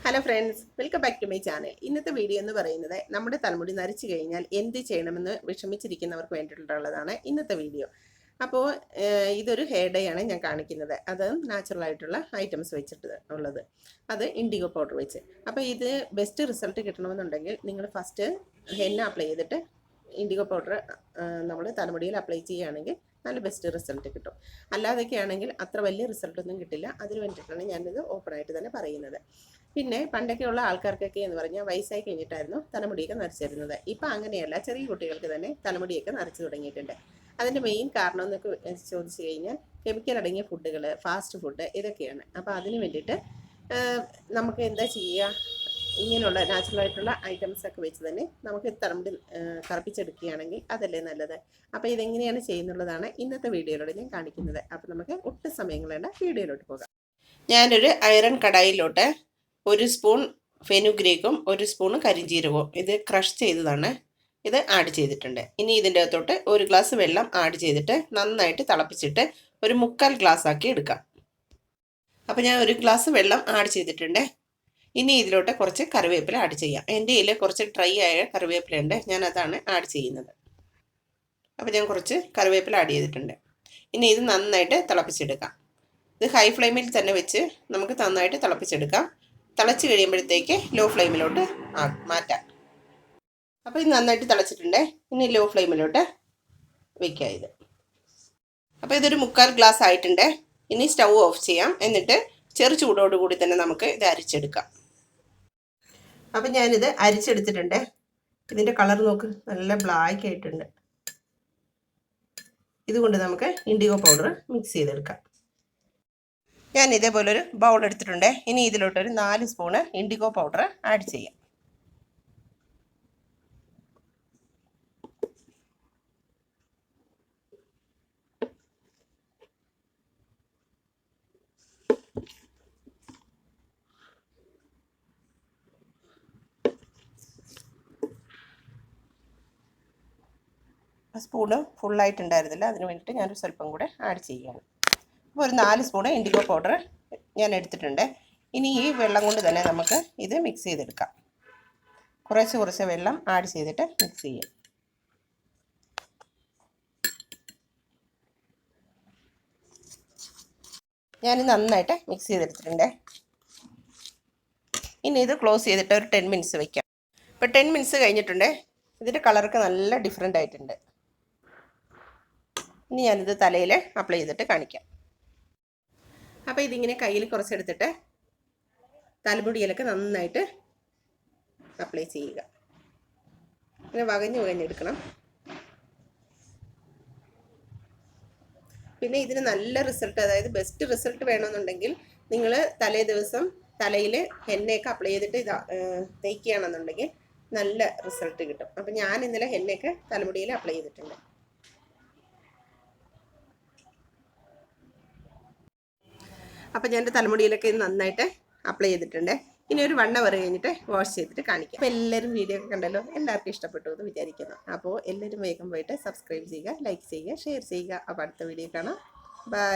Hello friends, welcome back to my channel. ഇന്നത്തെ video എന്ന് പറയുന്നത് നമ്മുടെ തലമുടി നരച്ചു കഴിഞ്ഞാൽ എന്ത് ചെയ്യണമെന്ന് വിഷമിച്ചിരിക്കുന്നവർക്ക് വേണ്ടിയിട്ടുള്ളതാണ് ഇന്നത്തെ വീഡിയോ. അപ്പോൾ ഇതൊരു ഹെയർ ഡേ ആണ് ഞാൻ കാണിക്കുന്നത്. അത് നാച്ചുറൽ ആയിട്ടുള്ള ഐറ്റംസ് വെച്ചിട്ട് ഉള്ളത്. അത് ഇൻഡിഗോ പൗഡർ വെച്ച്. അപ്പോൾ ഇത് ബെസ്റ്റ് റിസൾട്ട് കിട്ടണമെന്നുണ്ടെങ്കിൽ നിങ്ങൾ ഫസ്റ്റ് ഹെന്ന അപ്ലൈ ചെയ്തിട്ട് ഇൻഡിഗോ പൗഡർ നമ്മൾ തലമുടിയിൽ അപ്ലൈ ചെയ്യുകയാണെങ്കിൽ നല്ല ബെസ്റ്റ് റിസൾട്ട് കിട്ടും. അല്ലാതൊക്കെ ആണെങ്കിൽ അത്ര വലിയ റിസൾട്ടൊന്നും കിട്ടില്ല. അതിന് വേണ്ടിയിട്ടാണ് ഞാനിത് ഓപ്പണായിട്ട് തന്നെ പറയുന്നത്. പിന്നെ പണ്ടൊക്കെയുള്ള ആൾക്കാർക്കൊക്കെ എന്ന് പറഞ്ഞാൽ വയസ്സായി കഴിഞ്ഞിട്ടായിരുന്നു തലമുടിയൊക്കെ നരച്ചിരുന്നത്. ഇപ്പം അങ്ങനെയല്ല, ചെറിയ കുട്ടികൾക്ക് തന്നെ തലമുടിയൊക്കെ നരച്ചു തുടങ്ങിയിട്ടുണ്ട്. അതിൻ്റെ മെയിൻ കാരണം എന്നൊക്കെ ചോദിച്ചു കഴിഞ്ഞാൽ കെമിക്കൽ അടങ്ങിയ ഫുഡുകൾ, ഫാസ്റ്റ് ഫുഡ്, ഇതൊക്കെയാണ്. അപ്പോൾ അതിന് വേണ്ടിയിട്ട് നമുക്ക് എന്താ ചെയ്യുക, ഇങ്ങനെയുള്ള നാച്ചുറലായിട്ടുള്ള ഐറ്റംസ് ഒക്കെ വെച്ച് തന്നെ നമുക്ക് തലമുടി കറുപ്പിച്ചെടുക്കുകയാണെങ്കിൽ അതല്ലേ നല്ലത്. അപ്പോൾ ഇതെങ്ങനെയാണ് ചെയ്യുന്നുള്ളതാണ് ഇന്നത്തെ വീഡിയോയിലൂടെ ഞാൻ കാണിക്കുന്നത്. അപ്പോൾ നമുക്ക് ഒട്ടും സമയം കളയേണ്ട വീഡിയോയിലോട്ട് പോകാം. ഞാനൊരു അയറൺ കടായിലോട്ട് 1 സ്പൂൺ ഫെനുഗ്രീക്കും 1 സ്പൂൺ കരിഞ്ജീരകവും ഇത് ക്രഷ് ചെയ്തതാണ്, ഇത് ആഡ് ചെയ്തിട്ടുണ്ട്. ഇനി ഇതിൻ്റെ അകത്തോട്ട് 1 ഗ്ലാസ് വെള്ളം ആഡ് ചെയ്തിട്ട് നന്നായിട്ട് തിളപ്പിച്ചിട്ട് ഒരു 3/4 ഗ്ലാസ് ആക്കി എടുക്കാം. അപ്പോൾ ഞാൻ 1 ഗ്ലാസ് വെള്ളം ആഡ് ചെയ്തിട്ടുണ്ട്. ഇനി ഇതിലോട്ട് കുറച്ച് കറിവേപ്പില ആഡ് ചെയ്യാം. എൻ്റെ കയ്യിൽ കുറച്ച് ഡ്രൈ ആയ കറിവേപ്പില ഉണ്ട്, ഞാൻ അതാണ് ആഡ് ചെയ്യുന്നത്. അപ്പോൾ ഞാൻ കുറച്ച് കറിവേപ്പില ആഡ് ചെയ്തിട്ടുണ്ട്. ഇനി ഇത് നന്നായിട്ട് തിളപ്പിച്ചെടുക്കാം. ഇത് ഹൈ ഫ്ലെയിമിൽ തന്നെ വെച്ച് നമുക്ക് നന്നായിട്ട് തിളപ്പിച്ചെടുക്കാം. തിളച്ച് കഴിയുമ്പോഴത്തേക്ക് ലോ ഫ്ലെയിമിലോട്ട് മാറ്റാം. അപ്പോൾ ഇത് നന്നായിട്ട് തിളച്ചിട്ടുണ്ട്. ഇനി ലോ ഫ്ലെയിമിലോട്ട് വയ്ക്കുക ഇത്. അപ്പോൾ ഇതൊരു 3/4 ഗ്ലാസ് ആയിട്ടുണ്ട്. ഇനി സ്റ്റൗ ഓഫ് ചെയ്യാം. എന്നിട്ട് ചെറു ചൂടോടുകൂടി തന്നെ നമുക്ക് ഇത് അരിച്ചെടുക്കാം. അപ്പം ഞാനിത് അരിച്ചെടുത്തിട്ടുണ്ട്. ഇതിൻ്റെ കളർ നോക്ക്, നല്ല ബ്ലാക്ക് ആയിട്ടുണ്ട്. ഇതുകൊണ്ട് നമുക്ക് ഇൻഡിഗോ പൗഡർ മിക്സ് ചെയ്തെടുക്കാം. ഞാൻ ഇതേപോലൊരു ബൗൾ എടുത്തിട്ടുണ്ട്. ഇനി ഇതിലോട്ടൊരു 4 സ്പൂണ് ഇൻഡിഗോ പൗഡർ ആഡ് ചെയ്യാം. സ്പൂണ് ഫുള്ളായിട്ടുണ്ടായിരുന്നില്ല, അതിന് വേണ്ടിയിട്ട് ഞാനൊരു സ്വല്പം കൂടെ ആഡ് ചെയ്യുകയാണ്. അപ്പോൾ ഒരു 4 സ്പൂണ് ഇൻഡിഗോ പൗഡർ ഞാൻ എടുത്തിട്ടുണ്ട്. ഇനി ഈ വെള്ളം കൊണ്ട് തന്നെ നമുക്ക് ഇത് മിക്സ് ചെയ്തെടുക്കാം. കുറച്ച് വെള്ളം ആഡ് ചെയ്തിട്ട് മിക്സ് ചെയ്യാം. ഞാൻ നന്നായിട്ട് മിക്സ് ചെയ്തെടുത്തിട്ടുണ്ട്. ഇനി ഇത് ക്ലോസ് ചെയ്തിട്ട് ഒരു 10 മിനിറ്റ്സ് വയ്ക്കാം. ഇപ്പോൾ 10 മിനിറ്റ്സ് കഴിഞ്ഞിട്ടുണ്ട്. ഇതിൻ്റെ കളറൊക്കെ നല്ല ഡിഫറെൻ്റ് ആയിട്ടുണ്ട്. ഇനി ഞാനിത് തലയിൽ അപ്ലൈ ചെയ്തിട്ട് കാണിക്കാം. അപ്പോൾ ഇതിങ്ങനെ കയ്യിൽ കുറച്ചെടുത്തിട്ട് തലമുടിയിലൊക്കെ നന്നായിട്ട് അപ്ലൈ ചെയ്യുക. ഇങ്ങനെ വകഞ്ഞെടുക്കണം. പിന്നെ ഇതിന് നല്ല റിസൾട്ട്, അതായത് ബെസ്റ്റ് റിസൾട്ട് വേണമെന്നുണ്ടെങ്കിൽ നിങ്ങൾ തലേ ദിവസം തലയിൽ ഹെന്നയൊക്കെ അപ്ലൈ ചെയ്തിട്ട് ഇത് തേക്കുകയാണെന്നുണ്ടെങ്കിൽ നല്ല റിസൾട്ട് കിട്ടും. അപ്പം ഞാൻ ഇന്നലെ ഹെന്നയൊക്കെ തലമുടിയിൽ അപ്ലൈ ചെയ്തിട്ടുണ്ട്. അപ്പം ഞാൻ എൻ്റെ തലമുടിയിലൊക്കെ നന്നായിട്ട് അപ്ലൈ ചെയ്തിട്ടുണ്ട്. ഇനി ഒരു 1 അവർ കഴിഞ്ഞിട്ട് വാഷ് ചെയ്തിട്ട് കാണിക്കാം. അപ്പോൾ എല്ലാവരും വീഡിയോ ഒക്കെ കണ്ടല്ലോ, എല്ലാവർക്കും ഇഷ്ടപ്പെട്ടു എന്ന് വിചാരിക്കുന്നു. അപ്പോൾ എല്ലാവരും വേഗം പോയിട്ട് സബ്സ്ക്രൈബ് ചെയ്യുക, ലൈക്ക് ചെയ്യുക, ഷെയർ ചെയ്യുക. അപ്പോൾ അടുത്ത വീഡിയോ കാണാം. ബൈ.